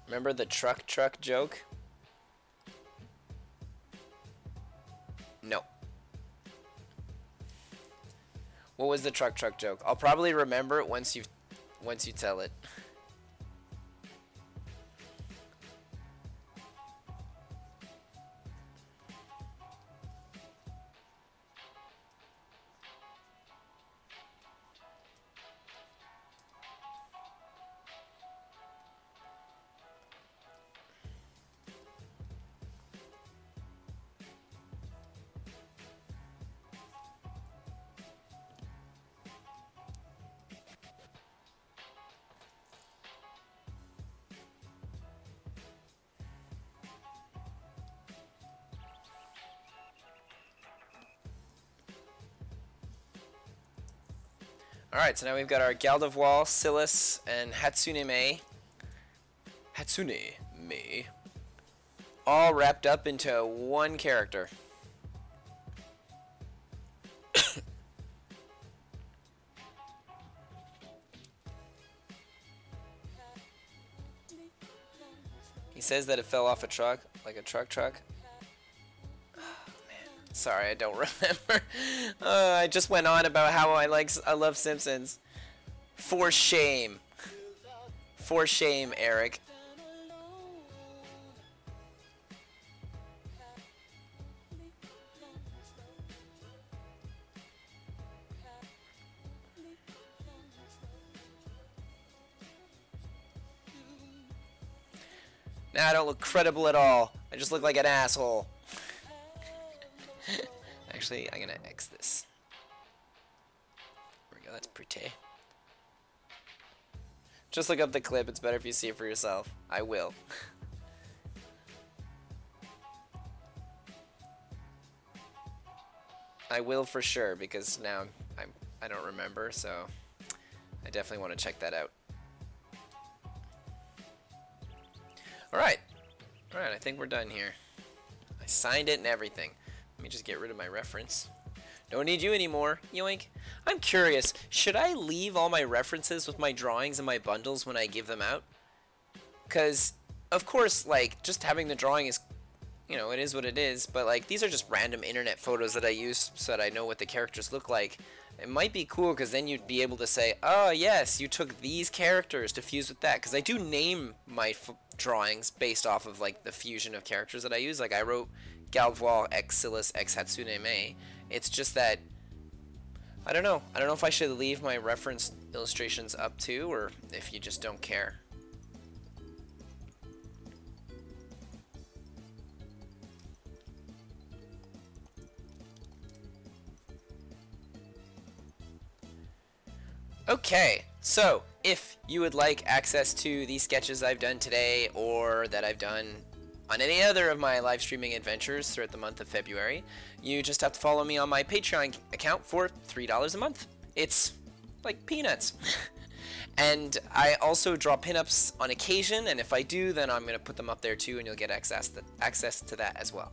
Remember the truck joke? No. What was the truck joke? I'll probably remember it once you tell it. Alright, so now we've got our Gardevoir, Silas, and Hatsune Miku. Hatsune Miku. All wrapped up into one character. He says that it fell off a truck, like a truck. Sorry, I don't remember. I just went on about how I love Simpsons. For shame. For shame, Eric. Now I don't look credible at all. I just look like an asshole. Actually, I'm gonna X this. There we go, that's pretty. Just look up the clip, it's better if you see it for yourself. I will. I will for sure, because now I don't remember, so I definitely want to check that out. Alright. Alright, I think we're done here. I signed it and everything. Let me just get rid of my reference. Don't need you anymore. Yoink. I'm curious, should I leave all my references with my drawings and my bundles when I give them out? Because, of course, like, just having the drawing is, you know, it is what it is, but, like, these are just random internet photos that I use so that I know what the characters look like. It might be cool because then you'd be able to say, oh, yes, you took these characters to fuse with that. Because I do name my drawings based off of, like, the fusion of characters that I use. Like, I wrote Gardevoir X Silas X Hatsune Miku. It's just that I don't know if I should leave my reference illustrations up too, or if you just don't care. Okay, so if you would like access to these sketches I've done today, or that I've done on any other of my live streaming adventures throughout the month of February, you just have to follow me on my Patreon account for $3 a month. It's like peanuts. And I also draw pinups on occasion, and if I do, then I'm going to put them up there too, and you'll get access to that as well.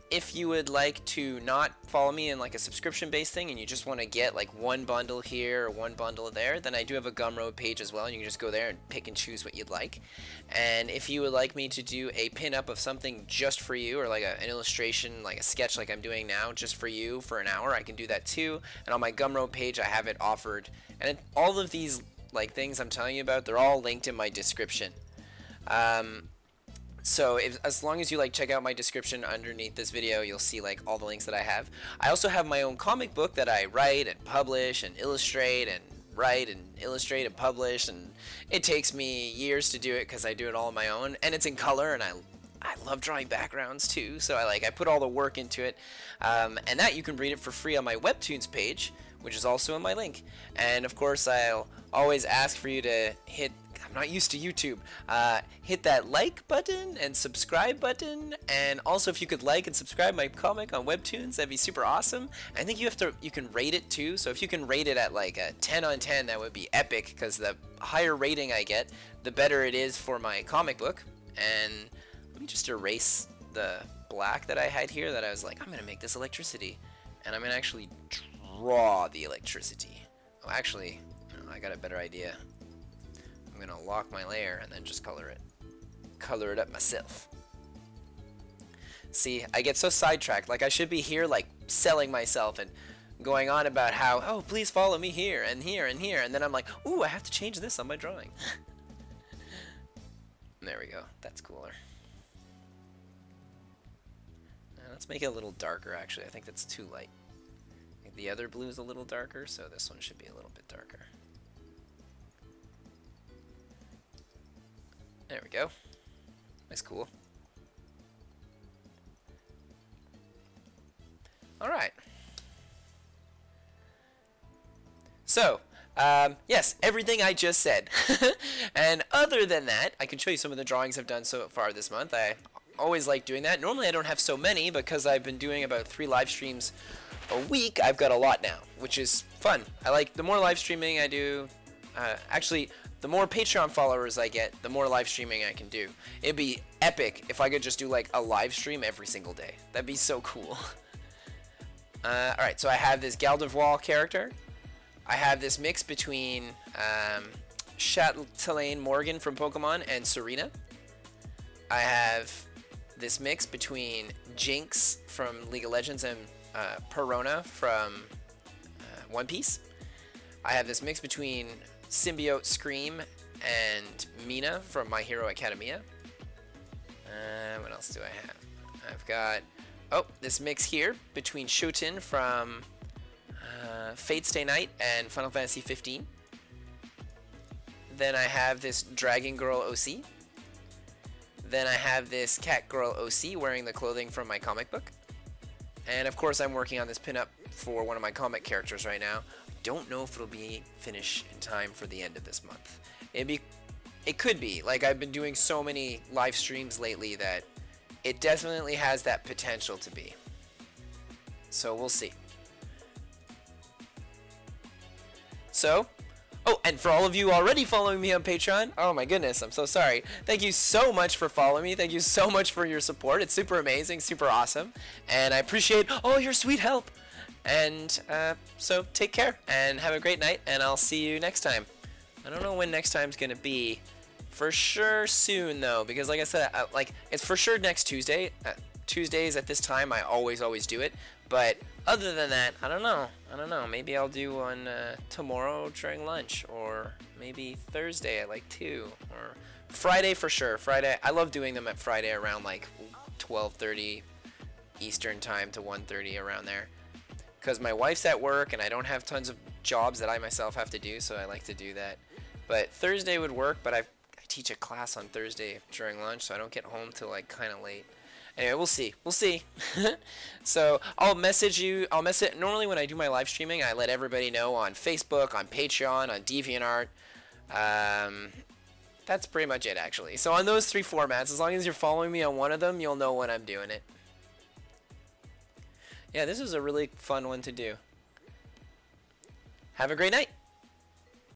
If you would like to not follow me in like a subscription-based thing and you just want to get like one bundle here or one bundle there, then I do have a Gumroad page as well, and you can just go there and pick and choose what you'd like. And if you would like me to do a pin-up of something just for you, or like an illustration, like a sketch like I'm doing now, just for you for an hour, I can do that too. And on my Gumroad page, I have it offered. And all of these like things I'm telling you about, they're all linked in my description. So as long as you like check out my description underneath this video, you'll see like all the links that I have. I also have my own comic book that I write and publish and illustrate and write and illustrate and publish, and it takes me years to do it because I do it all on my own, and it's in color, and I love drawing backgrounds too, so I put all the work into it, and that you can read it for free on my Webtoons page, which is also in my link. And of course, I'll always ask for you to hit, I'm not used to YouTube, hit that like button and subscribe button, and also if you could like and subscribe my comic on Webtoons, that'd be super awesome. I think you can rate it too, so if you can rate it at like a 10 on 10, that would be epic, because the higher rating I get, the better it is for my comic book. And let me just erase the black that I had here, that I was like, I'm gonna make this electricity, and I'm gonna actually draw the electricity. Oh, actually, no, I got a better idea. I'm gonna lock my layer and then just color it up myself. See, I get so sidetracked. Like I should be here like selling myself and going on about how, oh, please follow me here and here and here, and then I'm like, ooh, I have to change this on my drawing. There we go. That's cooler. Let's make it a little darker, actually. I think that's too light. I think the other blue is a little darker, so this one should be a little bit darker. There we go. That's cool. Alright. So, yes, everything I just said. And other than that, I can show you some of the drawings I've done so far this month. I always like doing that. Normally I don't have so many because I've been doing about 3 live streams a week. I've got a lot now, which is fun. I like the more live streaming I do. Actually, the more Patreon followers I get, the more live streaming I can do. It'd be epic if I could just do like a live stream every single day. That'd be so cool. Alright, so I have this Gardevoir character. I have this mix between Chatelaine Morgan from Pokemon and Serena. I have this mix between Jinx from League of Legends and Perona from One Piece. I have this mix between Symbiote Scream and Mina from My Hero Academia. What else do I have? I've got, oh, this mix here between Shoten from Fate Stay Night and Final Fantasy 15. Then I have this Dragon Girl OC. Then I have this Cat Girl OC wearing the clothing from my comic book. And of course I'm working on this pinup for one of my comic characters right now. Don't know if it'll be finished in time for the end of this month. It could be. Like, I've been doing so many live streams lately that it definitely has that potential to be. So we'll see. So, oh, and for all of you already following me on Patreon, oh my goodness, I'm so sorry. Thank you so much for following me. Thank you so much for your support. It's super amazing, super awesome. And I appreciate all your sweet help. And so take care and have a great night, and I'll see you next time. I don't know when next time's gonna be. For sure soon though, because like I said, it's for sure next Tuesday. Tuesdays at this time I always do it. But other than that, I don't know. Maybe I'll do one tomorrow during lunch, or maybe Thursday at like 2, or Friday for sure. Friday, I love doing them at Friday around like 12:30 Eastern time to 1:30 around there. Because my wife's at work and I don't have tons of jobs that I myself have to do, so I like to do that. But Thursday would work, but I teach a class on Thursday during lunch, so I don't get home till like kind of late. Anyway, we'll see. So I'll message you. Normally when I do my live streaming, I let everybody know on Facebook, on Patreon, on DeviantArt. That's pretty much it, actually. So on those 3 formats, as long as you're following me on one of them, you'll know when I'm doing it. Yeah, this is a really fun one to do. Have a great night.